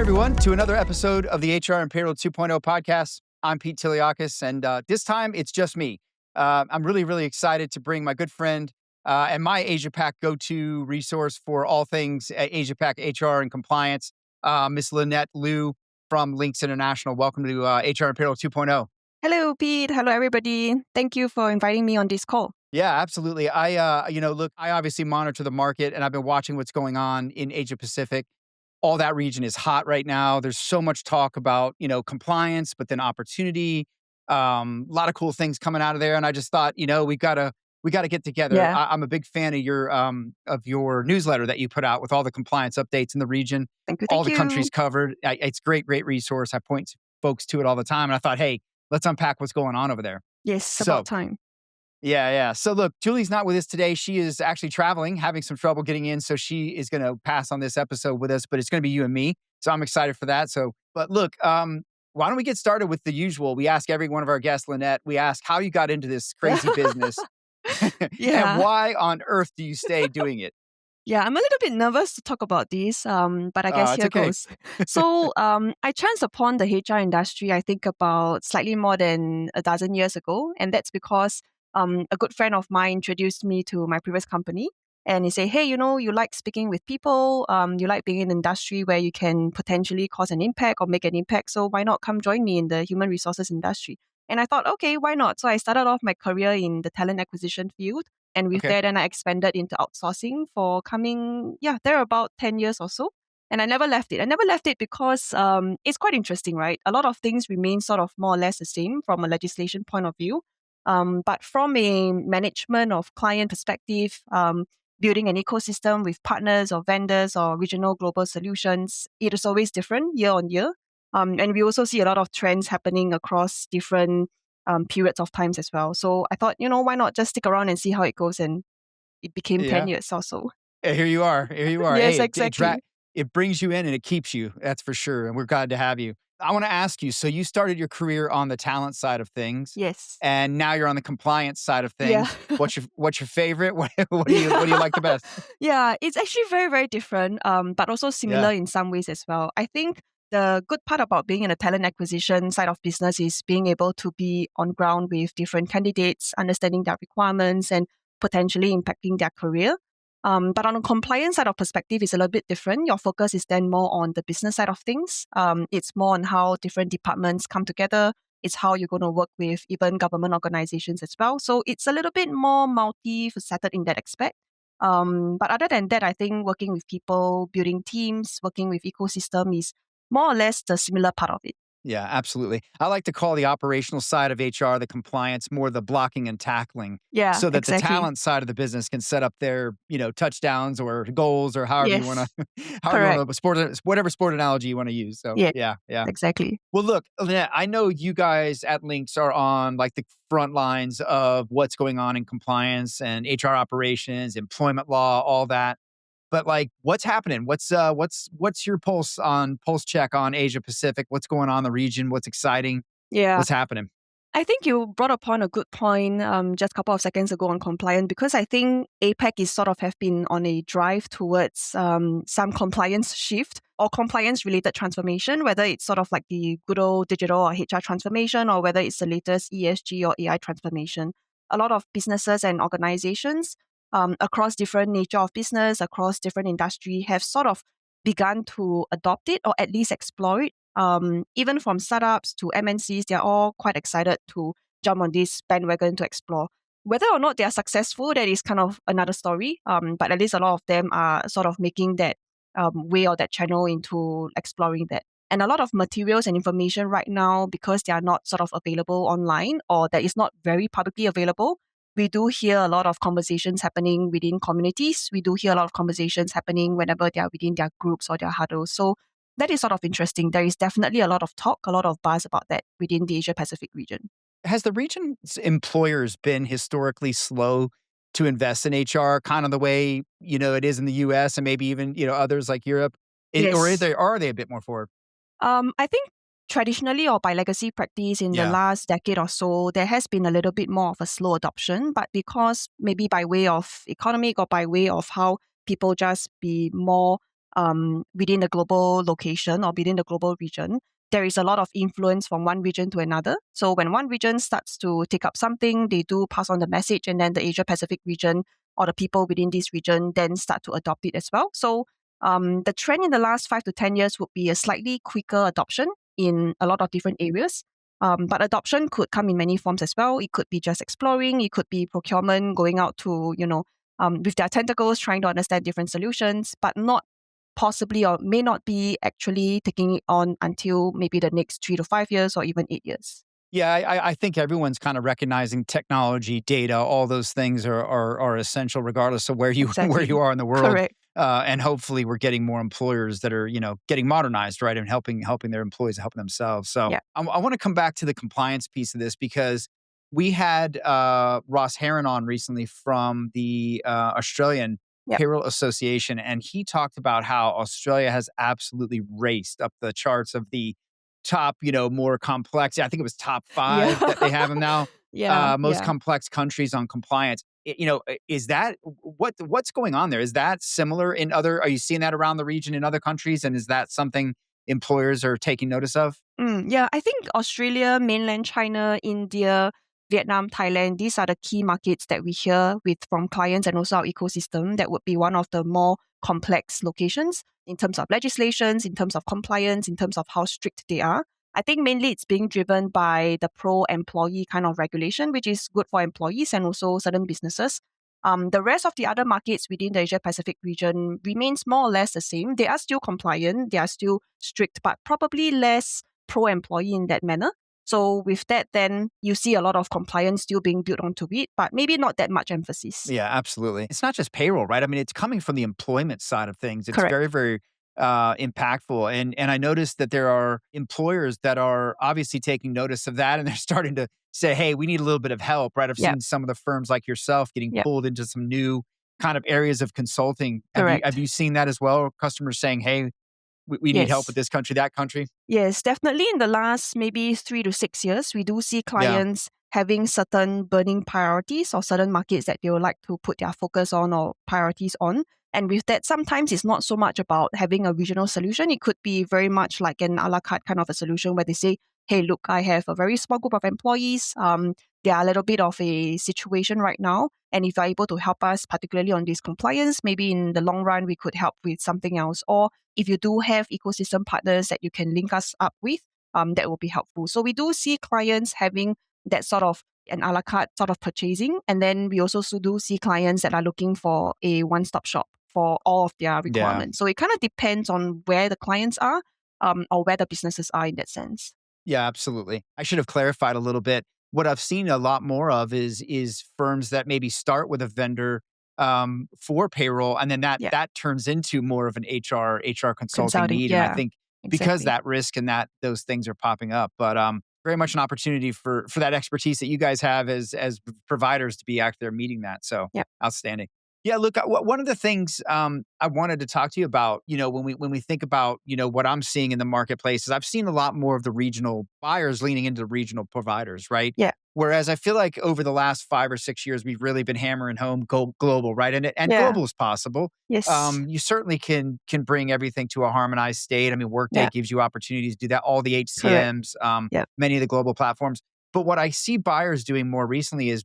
everyone, to another episode of the HR and Payroll 2.0 podcast. I'm Pete Tiliakis, and this time it's just me. I'm really, really excited to bring my good friend and my Asia-Pac go-to resource for all things Asia-Pac HR and compliance, Miss Lynette Liew from Links International. Welcome to HR and Payroll 2.0. Hello, Pete. Hello, everybody. Thank you for inviting me on this call. Yeah, absolutely. I obviously monitor the market, and I've been watching what's going on in Asia Pacific. All that region is hot right now. There's so much talk about, compliance, but then opportunity. A lot of cool things coming out of there. And I just thought, we gotta get together. Yeah. I'm a big fan of your newsletter that you put out with all the compliance updates in the region, Thank you. all the countries covered. It's great resource. I point folks to it all the time. And I thought, hey, let's unpack what's going on over there. Yes, about time. Yeah. So look, Julie's not with us today. She is actually traveling, having some trouble getting in. So she is going to pass on this episode with us, but it's going to be you and me. So I'm excited for that. But look, why don't we get started with the usual? We ask every one of our guests, Lynette, we ask how you got into this crazy business Yeah. and why on earth do you stay doing it? Yeah, I'm a little bit nervous to talk about this, but I guess here okay. goes. So I chanced upon the HR industry, I think about slightly more than a dozen years ago. And that's because a good friend of mine introduced me to my previous company. And he said, hey, you like speaking with people, you like being in an industry where you can potentially cause an impact or make an impact. So why not come join me in the human resources industry? And I thought, okay, why not? So I started off my career in the talent acquisition field. And with that, then I expanded into outsourcing for there are about 10 years or so. And I never left it. I never left it because it's quite interesting, right? A lot of things remain sort of more or less the same from a legislation point of view. But from a management of client perspective, building an ecosystem with partners or vendors or regional global solutions, it is always different year on year. And we also see a lot of trends happening across different periods of times as well. So I thought, why not just stick around and see how it goes? And it became 10 years or so. Yeah, here you are. Yes, Hey, exactly. it brings you in and it keeps you. That's for sure. And we're glad to have you. I want to ask you, so you started your career on the talent side of things. Yes. And now you're on the compliance side of Yeah. things. What's your favorite? What do you like the best? Yeah, it's actually very, very different, but also similar in some ways as well. I think the good part about being in the talent acquisition side of business is being able to be on ground with different candidates, understanding their requirements and potentially impacting their career. But on the compliance side of perspective, it's a little bit different. Your focus is then more on the business side of things. It's more on how different departments come together. It's how you're going to work with even government organizations as well. So it's a little bit more multifaceted in that aspect. But other than that, I think working with people, building teams, working with ecosystem is more or less the similar part of it. Yeah, absolutely. I like to call the operational side of HR, the compliance, more the blocking and tackling. Yeah, so that exactly. the talent side of the business can set up their, touchdowns or goals or however you want to, whatever sport analogy you want to use. So yeah. Exactly. Well, look, Lynette, I know you guys at Links are on like the front lines of what's going on in compliance and HR operations, employment law, all that. But like, what's happening? What's your pulse check on Asia Pacific? What's going on in the region? What's exciting? Yeah. What's happening? I think you brought upon a good point just a couple of seconds ago on compliance, because I think APAC is sort of have been on a drive towards some compliance shift or compliance-related transformation, whether it's sort of like the good old digital or HR transformation or whether it's the latest ESG or AI transformation. A lot of businesses and organizations across different nature of business, across different industry have sort of begun to adopt it or at least explore it. Even from startups to MNCs, they're all quite excited to jump on this bandwagon to explore. Whether or not they are successful, that is kind of another story. But at least a lot of them are sort of making that way or that channel into exploring that. And a lot of materials and information right now, because they are not sort of available online or that is not very publicly available, we do hear a lot of conversations happening within communities. We do hear a lot of conversations happening whenever they are within their groups or their huddles. So that is sort of interesting. There is definitely a lot of talk, a lot of buzz about that within the Asia Pacific region. Has the region's employers been historically slow to invest in HR, kind of the way, it is in the US and maybe even, others like Europe? Yes. Or are they a bit more forward? I think traditionally or by legacy practice in the last decade or so, there has been a little bit more of a slow adoption, but because maybe by way of economic or by way of how people just be more within the global location or within the global region, there is a lot of influence from one region to another. So when one region starts to take up something, they do pass on the message, and then the Asia Pacific region or the people within this region then start to adopt it as well. So the trend in the last 5 to 10 years would be a slightly quicker adoption in a lot of different areas. But adoption could come in many forms as well. It could be just exploring. It could be procurement, going out to, with their tentacles, trying to understand different solutions, but not possibly or may not be actually taking it on until maybe the next 3 to 5 years or even 8 years. Yeah, I think everyone's kind of recognizing technology, data, all those things are essential regardless of where you where you Exactly. are in the world. Correct. And hopefully we're getting more employers that are, getting modernized, right? And helping their employees, helping themselves. So Yeah. I want to come back to the compliance piece of this because we had Ross Heron on recently from the Australian Yep. Payroll Association, and he talked about how Australia has absolutely raced up the charts of the top, more complex. I think it was top Yeah. 5 that they have them now. Yeah. Most Yeah. complex countries on compliance. Is that what's going on there? Is that similar in other? Are you seeing that around the region in other countries? And is that something employers are taking notice of? Yeah, I think Australia, mainland China, India, Vietnam, Thailand, these are the key markets that we hear with from clients and also our ecosystem. That would be one of the more complex locations in terms of legislations, in terms of compliance, in terms of how strict they are. I think mainly it's being driven by the pro-employee kind of regulation, which is good for employees and also certain businesses. The rest of the other markets within the Asia Pacific region remains more or less the same. They are still compliant, they are still strict, but probably less pro-employee in that manner. So with that, then you see a lot of compliance still being built onto it, but maybe not that much emphasis. Yeah, absolutely. It's not just payroll, right? I mean, it's coming from the employment side of things. It's Correct. very, very impactful. And I noticed that there are employers that are obviously taking notice of that, and they're starting to say, "Hey, we need a little bit of help." Right? I've Yep. seen some of the firms like yourself getting Yep. pulled into some new kind of areas of consulting. Have Correct. you seen that as well? Customers saying, "Hey, we need help with Yes. this country, that country." Yes, definitely in the last maybe 3 to 6 years, we do see Yeah. clients having certain burning priorities or certain markets that they would like to put their focus on or priorities on. And with that, sometimes it's not so much about having a regional solution. It could be very much like an a la carte kind of a solution where they say, hey, look, I have a very small group of employees. They are a little bit of a situation right now. And if you're able to help us, particularly on this compliance, maybe in the long run, we could help with something else. Or if you do have ecosystem partners that you can link us up with, that will be helpful. So we do see clients having that sort of an a la carte sort of purchasing. And then we also do see clients that are looking for a one-stop shop for all of their Yeah. requirements. So it kind of depends on where the clients are or where the businesses are in that sense. Yeah, absolutely. I should have clarified a little bit. What I've seen a lot more of is firms that maybe start with a vendor for payroll, and then that Yeah. that turns into more of an HR consulting Consulting. need. And I Yeah, think because exactly. that risk and that those things are popping up, but very much an opportunity for that expertise that you guys have as providers to be out there meeting that. So Yeah. outstanding. Yeah, look, one of the things I wanted to talk to you about, when we think about, what I'm seeing in the marketplace is I've seen a lot more of the regional buyers leaning into the regional providers, right? Yeah. Whereas I feel like over the last 5 or 6 years, we've really been hammering home global, right? And Yeah. global is possible. Yes. You certainly can bring everything to a harmonized state. I mean, Workday Yeah. gives you opportunities to do that. All the Correct. HCMs, Yeah. many of the global platforms. But what I see buyers doing more recently is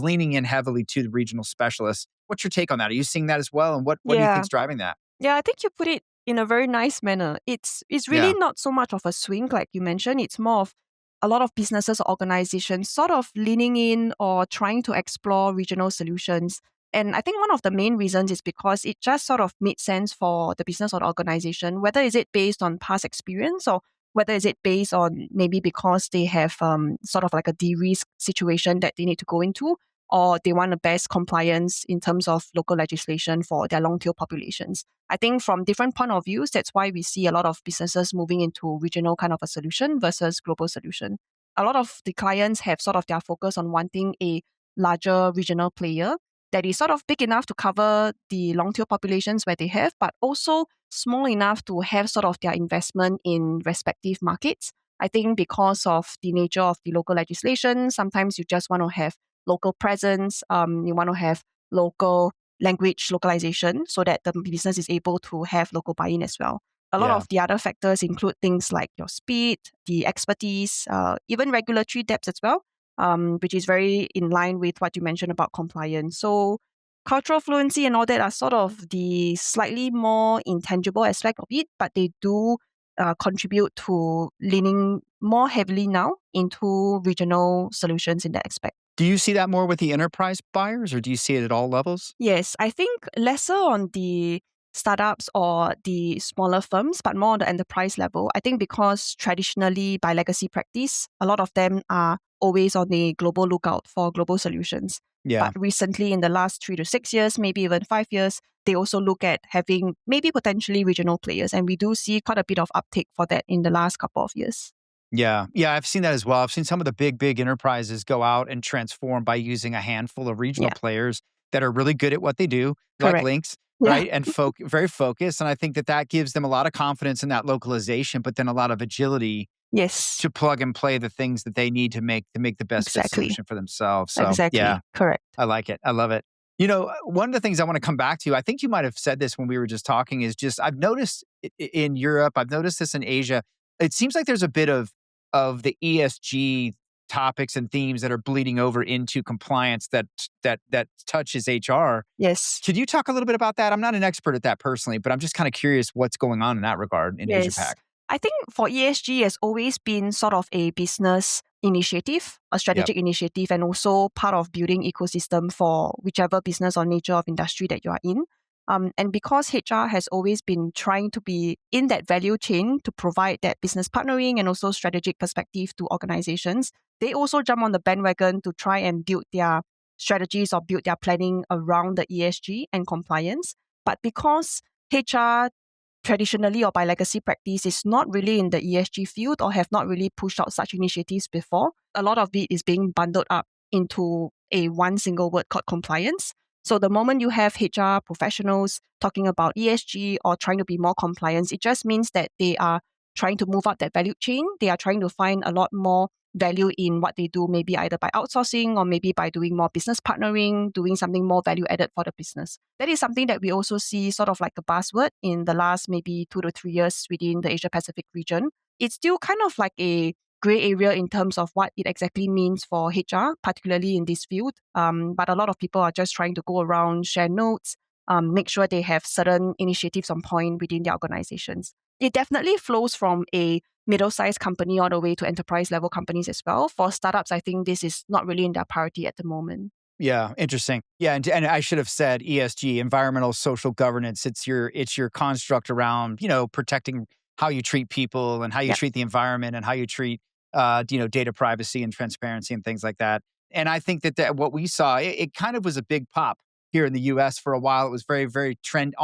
leaning in heavily to the regional specialists. What's your take on that? Are you seeing that as well? And what do you Yeah. think's driving that? Yeah, I think you put it in a very nice manner. It's really Yeah. not so much of a swing like you mentioned. It's more of a lot of businesses or organizations sort of leaning in or trying to explore regional solutions. And I think one of the main reasons is because it just sort of made sense for the business or the organization, whether is it based on past experience or whether is it based on maybe because they have sort of like a de-risk situation that they need to go into, or they want the best compliance in terms of local legislation for their long tail populations. I think from different point of views, that's why we see a lot of businesses moving into regional kind of a solution versus global solution. A lot of the clients have sort of their focus on wanting a larger regional player that is sort of big enough to cover the long tail populations where they have, but also small enough to have sort of their investment in respective markets. I think because of the nature of the local legislation, sometimes you just want to have local presence. You want to have local language localization so that the business is able to have local buy-in as well. A lot Yeah. of the other factors include things like your speed, the expertise, even regulatory depth as well, which is very in line with what you mentioned about compliance. So cultural fluency and all that are sort of the slightly more intangible aspect of it, but they do contribute to leaning more heavily now into regional solutions in that aspect. Do you see that more with the enterprise buyers, or do you see it at all levels? Yes, I think lesser on the startups or the smaller firms, but more on the enterprise level. I think because traditionally, by legacy practice, a lot of them are always on a global lookout for global solutions. Yeah. But recently, in the last 3 to 6 years, maybe even 5 years, they also look at having maybe potentially regional players. And we do see quite a bit of uptake for that in the last couple of years. Yeah. Yeah. I've seen that as well. I've seen some of the big enterprises go out and transform by using a handful of regional Yeah, players that are really good at what they do, like correct. Links, Yeah. right? And very focused. And I think that gives them a lot of confidence in that localization, but then a lot of agility Yes, to plug and play the things that they need to make the best fit exactly. solution for themselves. So yeah, Exactly. Correct. I like it. I love it. One of the things I want to come back to, I think you might have said this when we were just talking, is just I've noticed in Europe, I've noticed this in Asia. It seems like there's a bit of the ESG topics and themes that are bleeding over into compliance that touches HR. Yes. Could you talk a little bit about that? I'm not an expert at that personally, but I'm just kind of curious what's going on in that regard in Asia Yes. Pac. I think for ESG has always been sort of a business initiative, a Yep. strategic initiative, and also part of building ecosystem for whichever business or nature of industry that you are in. And because HR has always been trying to be in that value chain to provide that business partnering and also strategic perspective to organizations, they also jump on the bandwagon to try and build their strategies or build their planning around the ESG and compliance. But because HR traditionally or by legacy practice is not really in the ESG field or have not really pushed out such initiatives before, a lot of it is being bundled up into a one single word called compliance. So the moment you have HR professionals talking about ESG or trying to be more compliant, it just means that they are trying to move up that value chain. They are trying to find a lot more value in what they do, maybe either by outsourcing or maybe by doing more business partnering, doing something more value added for the business. That is something that we also see sort of like a buzzword in the last maybe 2 to 3 years within the Asia Pacific region. It's still kind of like a gray area in terms of what it exactly means for HR, particularly in this field. But a lot of people are just trying to go around, share notes, make sure they have certain initiatives on point within their organizations. It definitely flows from a middle-sized company all the way to enterprise-level companies as well. For startups, I think this is not really in their priority at the moment. Yeah, interesting. Yeah, and I should have said ESG, environmental social governance. It's your construct around protecting how you treat people and how you Yeah. treat the environment and how you treat data privacy and transparency and things like that. And I think that what we saw, it kind of was a big pop here in the U.S. for a while. It was very trend,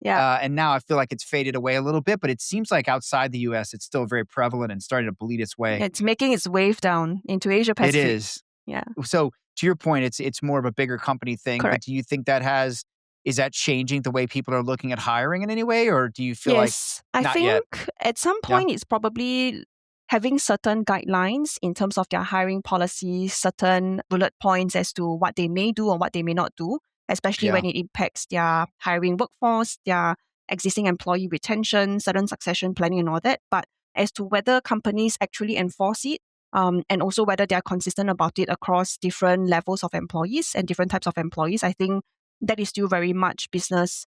Yeah. and now I feel like it's faded away a little bit. But it seems like outside the U.S., it's still very prevalent and starting to bleed its way. It's making its wave down into Asia It Pacific. is. Yeah. So to your point, it's more of a bigger company thing, but Correct. do you think is that changing the way people are looking at hiring in any way, or do you feel like Yes. I not think yet? at some Yeah, point it's probably having certain guidelines in terms of their hiring policies, certain bullet points as to what they may do or what they may not do, especially yeah, when it impacts their hiring workforce, their existing employee retention, certain succession planning and all that. But as to whether companies actually enforce it, and also whether they're consistent about it across different levels of employees and different types of employees, I think that is still very much business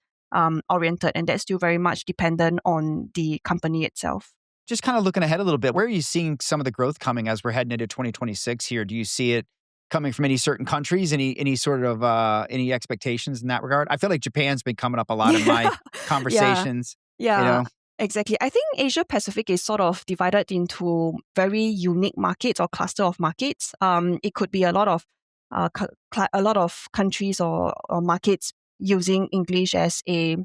oriented, and that's still very much dependent on the company itself. just kind of looking ahead a little bit. Where are you seeing some of the growth coming as we're heading into 2026 here? Do you see it coming from any certain countries? Any sort of any expectations in that regard? I feel like Japan's been coming up a lot in my Yeah, conversations. You yeah, know, exactly. I think Asia Pacific is sort of divided into very unique markets or cluster of markets. It could be a lot of countries or markets using English as a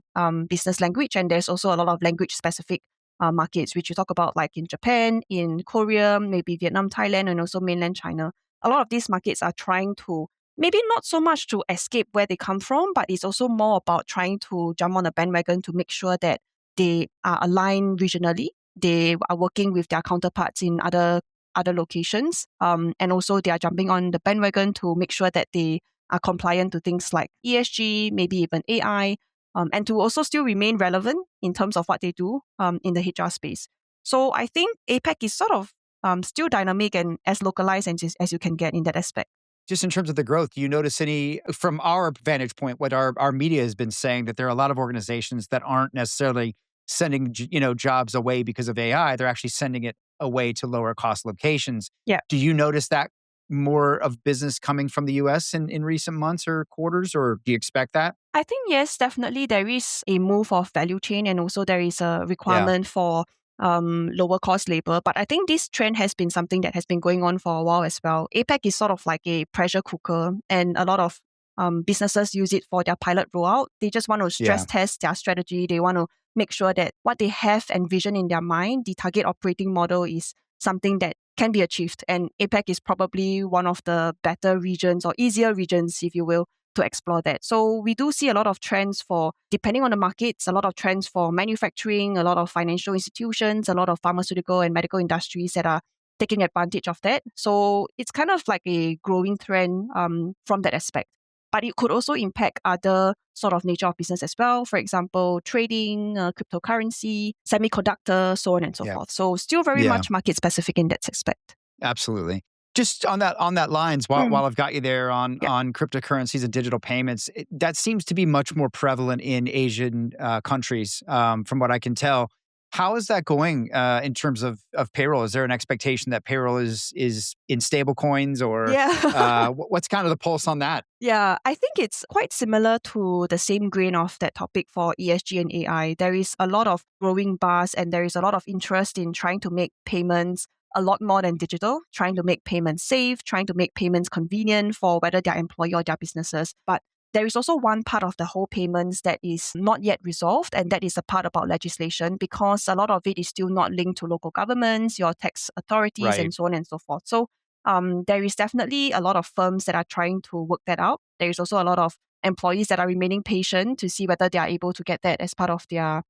business language, and there's also a lot of language specific markets, which you talk about like in Japan, in Korea, maybe Vietnam, Thailand, and also mainland China. A lot of these markets are trying to maybe not so much to escape where they come from, but it's also more about trying to jump on a bandwagon to make sure that they are aligned regionally. They are working with their counterparts in other locations, and also they are jumping on the bandwagon to make sure that they are compliant to things like ESG, maybe even AI, and to also still remain relevant in terms of what they do in the HR space. So I think APAC is sort of still dynamic and as localized as you can get in that aspect. Just in terms of the growth, do you notice any, from our vantage point, what our media has been saying, that there are a lot of organizations that aren't necessarily sending jobs away because of AI. They're actually sending it away to lower cost locations. Yeah. Do you notice that more of business coming from the US in recent months or quarters, or do you expect that? I think yes, definitely there is a move of value chain, and also there is a Yeah. requirement for lower cost labor. But I think this trend has been something that has been going on for a while as well. APAC is sort of like a pressure cooker, and a lot of businesses use it for their pilot rollout. They just want to stress Yeah. test their strategy. They want to make sure that what they have envisioned in their mind, the target operating model, is something that can be achieved. And APAC is probably one of the better regions or easier regions, if you will, to explore that. So we do see a lot of trends for, depending on the markets, a lot of trends for manufacturing, a lot of financial institutions, a lot of pharmaceutical and medical industries that are taking advantage of that. So it's kind of like a growing trend from that aspect. But it could also impact other sort of nature of business as well. For example, trading, cryptocurrency, semiconductor, so on and so Yeah. forth. So still very Yeah. much market specific in that aspect. Absolutely. Just on that lines, while I've got you there on Yeah. cryptocurrencies and digital payments, that seems to be much more prevalent in Asian countries, from what I can tell. How is that going in terms of payroll? Is there an expectation that payroll is in stable coins, or Yeah. what's kind of the pulse on that? Yeah, I think it's quite similar to the same grain of that topic for ESG and AI. There is a lot of growing buzz and there is a lot of interest in trying to make payments a lot more than digital, trying to make payments safe, trying to make payments convenient for whether their employee or their businesses. But there is also one part of the whole payments that is not yet resolved, and that is the part about legislation, because a lot of it is still not linked to local governments, your tax authorities, Right. and so on and so forth. So there is definitely a lot of firms that are trying to work that out. There is also a lot of employees that are remaining patient to see whether they are able to get that as part of their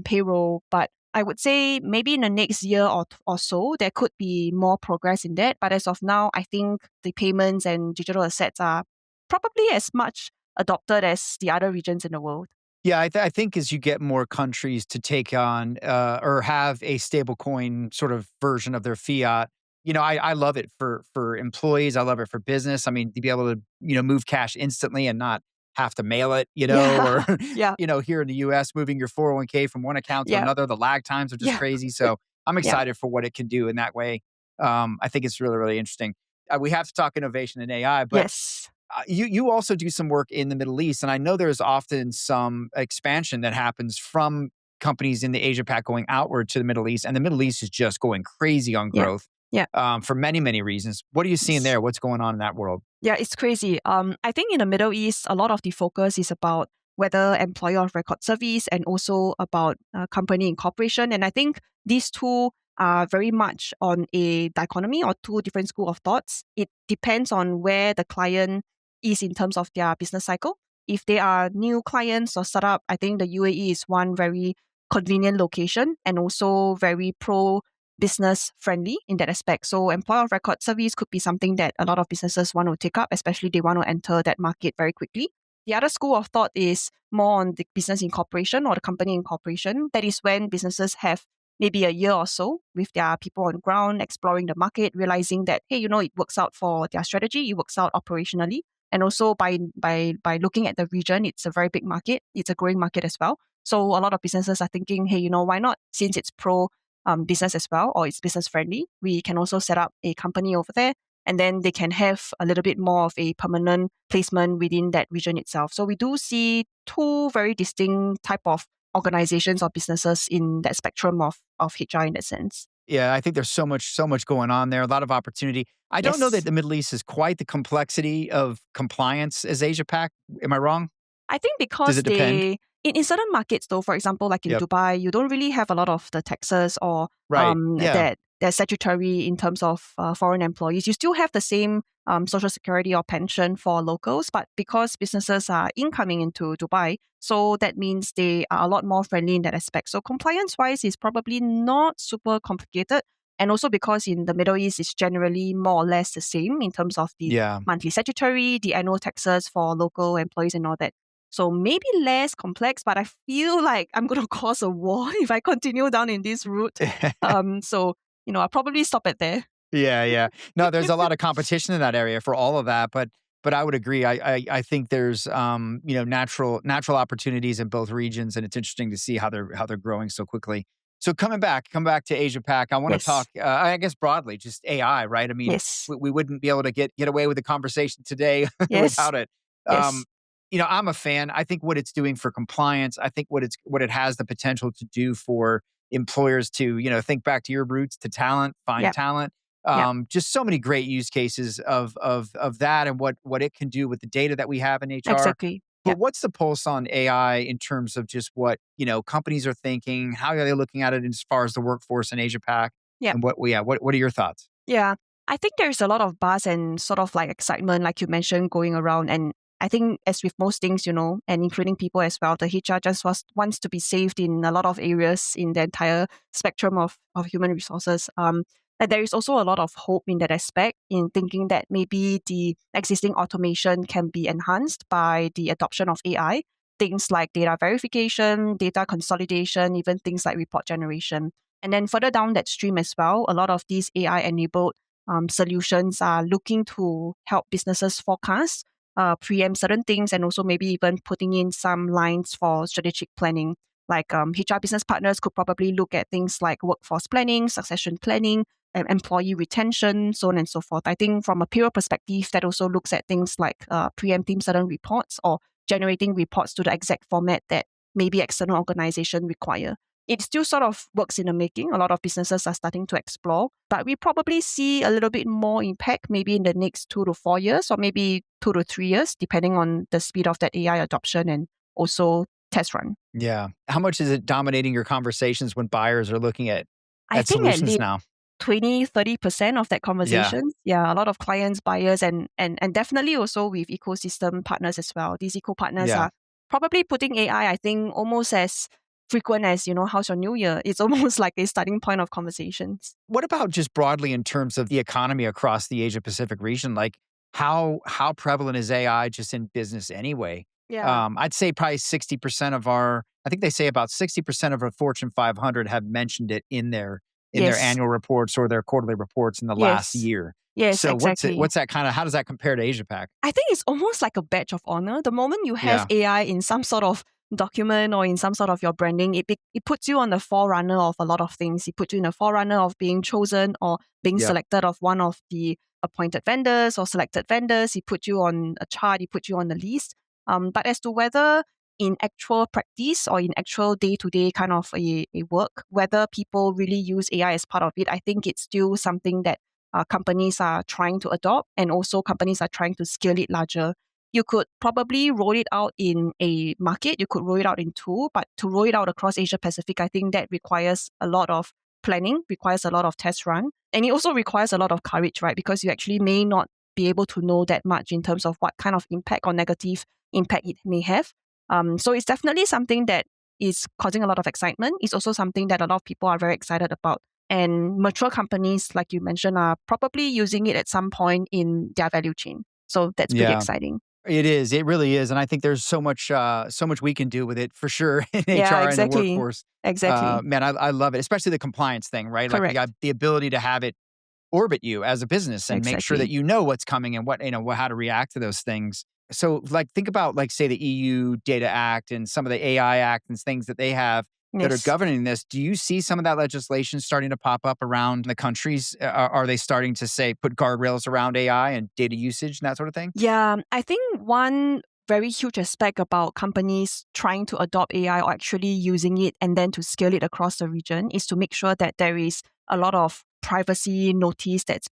payroll. But I would say maybe in the next year or so, there could be more progress in that. But as of now, I think the payments and digital assets are probably as much adopted as the other regions in the world. Yeah, I think as you get more countries to take on or have a stablecoin sort of version of their fiat, I love it for employees. I love it for business. I mean, to be able to move cash instantly and not have to mail it, or Yeah, yeah, here in the U.S. moving your 401k from one account to yeah, another, the lag times are just yeah, crazy. So I'm yeah. excited for what it can do in that way. I think it's really really interesting. We have to talk innovation in AI, but Yes. you also do some work in the Middle East, and I know there's often some expansion that happens from companies in the Asia Pac going outward to the Middle East, and the Middle East is just going crazy on Yeah. growth Yeah. for many many reasons. What are you seeing Yes. there? What's going on in that world? Yeah, it's crazy. I think in the Middle East, a lot of the focus is about whether employer of record service and also about company incorporation. And I think these two are very much on a dichotomy or two different school of thoughts. It depends on where the client is in terms of their business cycle. If they are new clients or startup, I think the UAE is one very convenient location and also very pro business friendly in that aspect. So employer of record service could be something that a lot of businesses want to take up, especially they want to enter that market very quickly. The other school of thought is more on the business incorporation or the company incorporation. That is when businesses have maybe a year or so with their people on ground, exploring the market, realizing that, hey, it works out for their strategy, it works out operationally. And also by looking at the region, it's a very big market. It's a growing market as well. So a lot of businesses are thinking, hey, why not? Since it's pro business as well, or it's business friendly, we can also set up a company over there, and then they can have a little bit more of a permanent placement within that region itself. So we do see two very distinct type of organizations or businesses in that spectrum of HR in that sense. Yeah, I think there's so much going on there. A lot of opportunity. I don't know that Yes. the Middle East is quite the complexity of compliance as Asia Pac. Am I wrong? I think Does because it depend? in certain markets though, for example, like in Yep. Dubai, you don't really have a lot of the taxes or Right. Yeah. that statutory in terms of foreign employees. You still have the same social security or pension for locals, but because businesses are incoming into Dubai, so that means they are a lot more friendly in that aspect. So compliance wise is probably not super complicated. And also because in the Middle East, it's generally more or less the same in terms of the Yeah. monthly statutory, the annual taxes for local employees and all that. So maybe less complex, but I feel like I'm going to cause a war if I continue down in this route. So, I'll probably stop it there. Yeah. No, there's a lot of competition in that area for all of that, but I would agree. I think there's natural opportunities in both regions, and it's interesting to see how they're growing so quickly. So come back to Asia Pac. I want to Yes. talk, I guess broadly, just AI, right? I mean, Yes. we wouldn't be able to get away with the conversation today Yes. without it. Um, Yes. I'm a fan. I think what it's doing for compliance, I think what it has the potential to do for employers to, think back to your roots, to find Yep. talent. Yep. Just so many great use cases of that and what it can do with the data that we have in HR. Exactly. But Yep. what's the pulse on AI in terms of just what companies are thinking? How are they looking at it as far as the workforce in Asia Pac? Yep. And what are your thoughts? Yeah. I think there's a lot of buzz and sort of like excitement, like you mentioned, going around. And I think as with most things, and including people as well, the HR just wants to be saved in a lot of areas in the entire spectrum of human resources. And there is also a lot of hope in that aspect, in thinking that maybe the existing automation can be enhanced by the adoption of AI. Things like data verification, data consolidation, even things like report generation. And then further down that stream as well, a lot of these AI-enabled solutions are looking to help businesses forecast, preempt certain things, and also maybe even putting in some lines for strategic planning. Like HR business partners could probably look at things like workforce planning, succession planning, employee retention, so on and so forth. I think from a payroll perspective, that also looks at things like preempting certain reports or generating reports to the exact format that maybe external organization require. It still sort of works in the making. A lot of businesses are starting to explore, but we probably see a little bit more impact maybe in the next 2 to 4 years or maybe 2 to 3 years, depending on the speed of that AI adoption and also test run. Yeah. How much is it dominating your conversations when buyers are looking at I think at solutions least now? 20-30% of that Yeah. conversation. Yeah, a lot of clients, buyers, and definitely also with ecosystem partners as well. These eco partners Yeah. are probably putting AI, I think, almost as frequent as, how's your new year? It's almost like a starting point of conversations. What about just broadly in terms of the economy across the Asia Pacific region? Like how prevalent is AI just in business anyway? Yeah. I'd say probably 60% I think they say about 60% of our Fortune 500 have mentioned it in their Yes. annual reports or their quarterly reports in the last Yes. year. Yes, So exactly. what's that kind of, how does that compare to Asia Pac? I think it's almost like a badge of honor. The moment you have Yeah. AI in some sort of document or in some sort of your branding, it puts you on the forerunner of a lot of things. It puts you in the forerunner of being chosen or being Yep. selected of one of the appointed vendors or selected vendors. It puts you on a chart. It puts you on the list. But as to whether in actual practice or in actual day-to-day kind of a work, whether people really use AI as part of it, I think it's still something that companies are trying to adopt, and also companies are trying to scale it larger. You could probably roll it out in a market, you could roll it out in two, but to roll it out across Asia Pacific, I think that requires a lot of planning, requires a lot of test run, and it also requires a lot of courage, right? Because you actually may not be able to know that much in terms of what kind of impact or negative impact it may have. So it's definitely something that is causing a lot of excitement. It's also something that a lot of people are very excited about. And mature companies, like you mentioned, are probably using it at some point in their value chain. So that's pretty Yeah. exciting. It is. It really is, and I think there's so much we can do with it for sure in Yeah, HR and the exactly. workforce. Exactly. Man, I love it, especially the compliance thing, right? Like Correct. the ability to have it orbit you as a business and make sure that Exactly. you know what's coming and how to react to those things. So, like, think about like say the EU Data Act and some of the AI Act and things that they have that are Yes. governing this. Do you see some of that legislation starting to pop up around the countries? Are they starting to say put guardrails around AI and data usage and that sort of thing? Yeah, I think one very huge aspect about companies trying to adopt AI or actually using it and then to scale it across the region is to make sure that there is a lot of privacy notice that's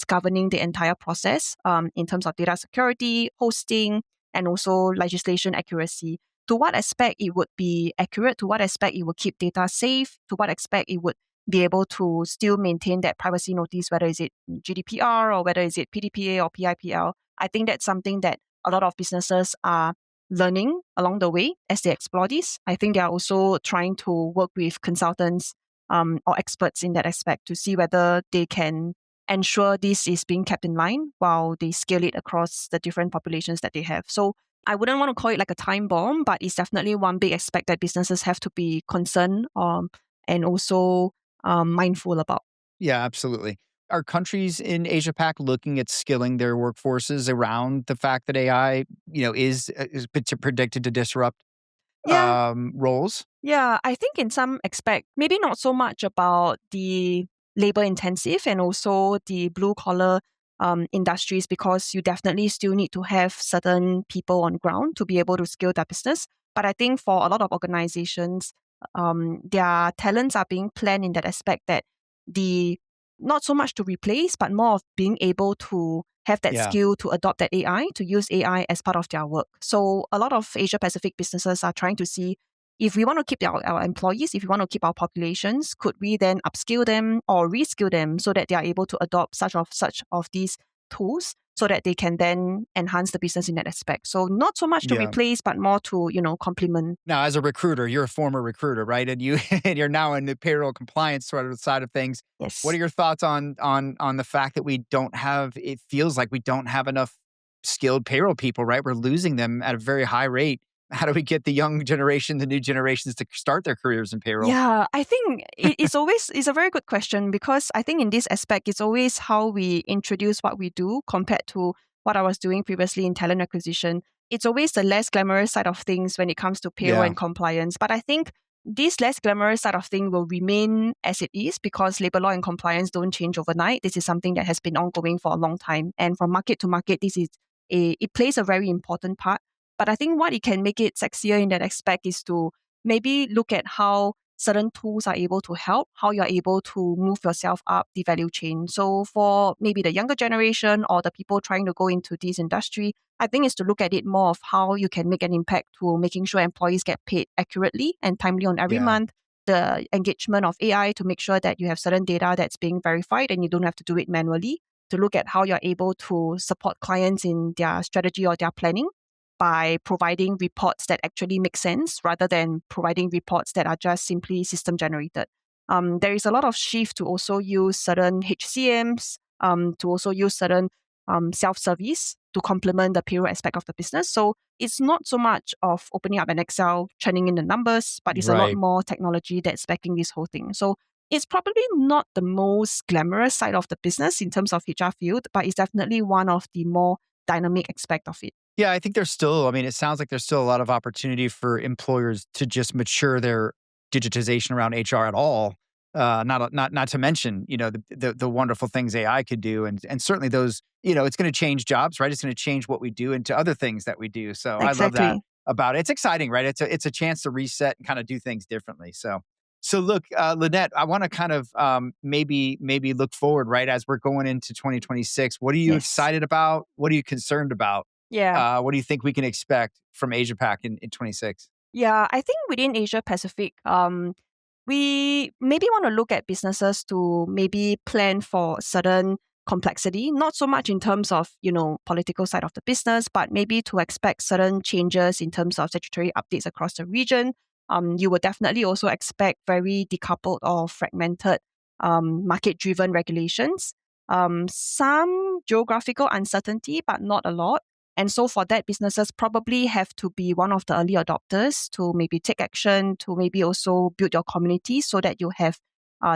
governing the entire process in terms of data security, hosting, and also legislation accuracy. To what aspect it would be accurate, to what aspect it would keep data safe, to what aspect it would be able to still maintain that privacy notice, whether is it GDPR or whether is it PDPA or PIPL. I think that's something that a lot of businesses are learning along the way as they explore this. I think they are also trying to work with consultants or experts in that aspect to see whether they can ensure this is being kept in line while they scale it across the different populations that they have. So I wouldn't want to call it like a time bomb, but it's definitely one big aspect that businesses have to be concerned and also mindful about. Yeah, absolutely. Are countries in Asia Pac looking at skilling their workforces around the fact that AI, is predicted to disrupt Yeah, roles? yeah. I think in some aspect, maybe not so much about the labor intensive and also the blue collar industries, because you definitely still need to have certain people on ground to be able to scale their business. But I think for a lot of organizations, their talents are being planned in that aspect that the not so much to replace, but more of being able to have that Yeah, skill to adopt that AI, to use AI as part of their work. So a lot of Asia Pacific businesses are trying to see if we want to keep our employees, if we want to keep our populations, could we then upskill them or reskill them so that they are able to adopt such of these tools so that they can then enhance the business in that aspect. So not so much to yeah. replace, but more to, complement. Now, as a recruiter, you're a former recruiter, right? And you and you're now in the payroll compliance sort of side of things. What are Yes. your thoughts on the fact that we don't have? It feels like we don't have enough skilled payroll people, right? We're losing them at a very high rate. How do we get the young generation, the new generations, to start their careers in payroll? Yeah, I think it's a very good question, because I think in this aspect, it's always how we introduce what we do compared to what I was doing previously in talent acquisition. It's always the less glamorous side of things when it comes to payroll Yeah, and compliance. But I think this less glamorous side of thing will remain as it is, because labor law and compliance don't change overnight. This is something that has been ongoing for a long time. And from market to market, it plays a very important part. But I think what it can make it sexier in that aspect is to maybe look at how certain tools are able to help, how you're able to move yourself up the value chain. So for maybe the younger generation or the people trying to go into this industry, I think is to look at it more of how you can make an impact to making sure employees get paid accurately and timely on every yeah, month. The engagement of AI to make sure that you have certain data that's being verified and you don't have to do it manually. To look at how you're able to support clients in their strategy or their planning by providing reports that actually make sense rather than providing reports that are just simply system generated. There is a lot of shift to also use certain HCMs, to also use certain self-service to complement the payroll aspect of the business. So it's not so much of opening up an Excel, churning in the numbers, but it's a lot right. more technology that's backing this whole thing. So it's probably not the most glamorous side of the business in terms of HR field, but it's definitely one of the more dynamic aspect of it. Yeah, I think there's still, I mean, it sounds like there's still a lot of opportunity for employers to just mature their digitization around HR at all. Not to mention, the wonderful things AI could do, and certainly those, it's going to change jobs, right? It's going to change what we do into other things that we do. So I love that Exactly. about it. It's exciting, right? It's a chance to reset and kind of do things differently. So look, Lynette, I want to kind of maybe look forward, right, as we're going into 2026. What are you Yes. excited about? What are you concerned about? Yeah. What do you think we can expect from Asia Pac in 26? Yeah. I think within Asia Pacific, we maybe want to look at businesses to maybe plan for certain complexity, not so much in terms of, political side of the business, but maybe to expect certain changes in terms of statutory updates across the region. You will definitely also expect very decoupled or fragmented market-driven regulations. Some geographical uncertainty, but not a lot. And so for that, businesses probably have to be one of the early adopters to maybe take action, to maybe also build your community so that you have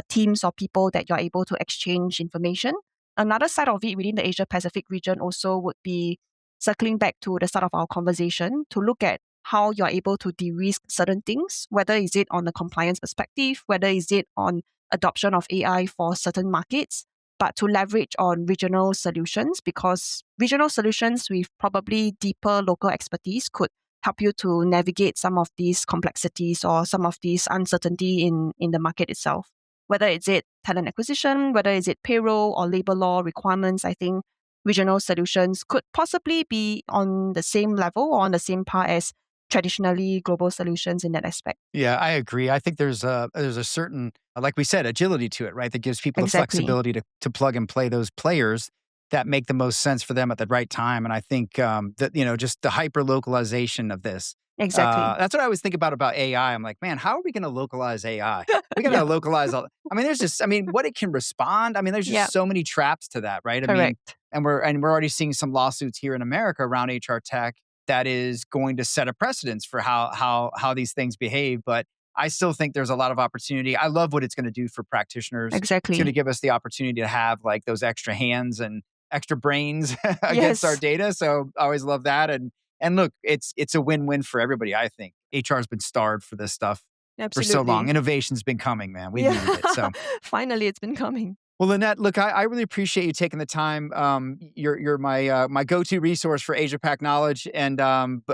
teams or people that you're able to exchange information. Another side of it within the Asia Pacific region also would be circling back to the start of our conversation to look at how you're able to de-risk certain things, whether is it on the compliance perspective, whether is it on adoption of AI for certain markets, but to leverage on regional solutions, because regional solutions with probably deeper local expertise could help you to navigate some of these complexities or some of these uncertainty in the market itself. Whether it's it talent acquisition, whether it's it payroll or labor law requirements, I think regional solutions could possibly be on the same level or on the same par as traditionally global solutions in that aspect. Yeah, I agree. I think there's a certain, like we said, agility to it, right? That gives people the Exactly. flexibility to plug and play those players that make the most sense for them at the right time. And I think that just the hyper localization of this Exactly. That's what I always think about AI. I'm like, man, how are we going to localize AI? We got to Yeah. localize all. I mean, what it can respond. I mean, there's Yeah. just so many traps to that, right? I mean, Correct. and we're already seeing some lawsuits here in America around HR tech that is going to set a precedence for how these things behave. But I still think there's a lot of opportunity. I love what it's going to do for practitioners. It's going to Exactly. give us the opportunity to have like those extra hands and extra brains against our Yes. data. So I always love that. And look, it's a win-win for everybody, I think. HR has been starved for this stuff for so long. Absolutely. Innovation's been coming, man. We Yeah. needed it. So Finally, it's been coming. well, Lynette, look, I really appreciate you taking the time. You're my go-to resource for Asia Pac knowledge. And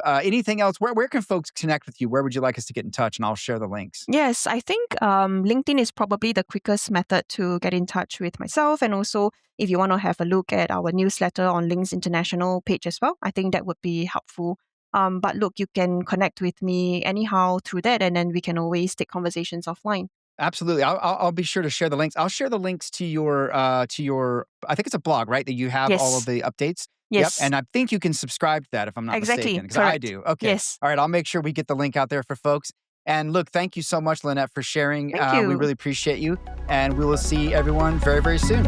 anything else? Where can folks connect with you? Where would you like us to get in touch? And I'll share the links. Yes, I think LinkedIn is probably the quickest method to get in touch with myself. And also, if you want to have a look at our newsletter on Links International page as well, I think that would be helpful. But look, you can connect with me anyhow through that, and then we can always take conversations offline. Absolutely. I'll be sure to share the links. I'll share the links to your I think it's a blog, right? That you have all of Yes. the updates. Yep. Yes. And I think you can subscribe to that if I'm not Exactly. mistaken, because I Correct. do. Okay. Yes. All right. I'll make sure we get the link out there for folks. And look, thank you so much, Lynette, for sharing. Thank We you. really appreciate you. And we will see everyone very, very soon.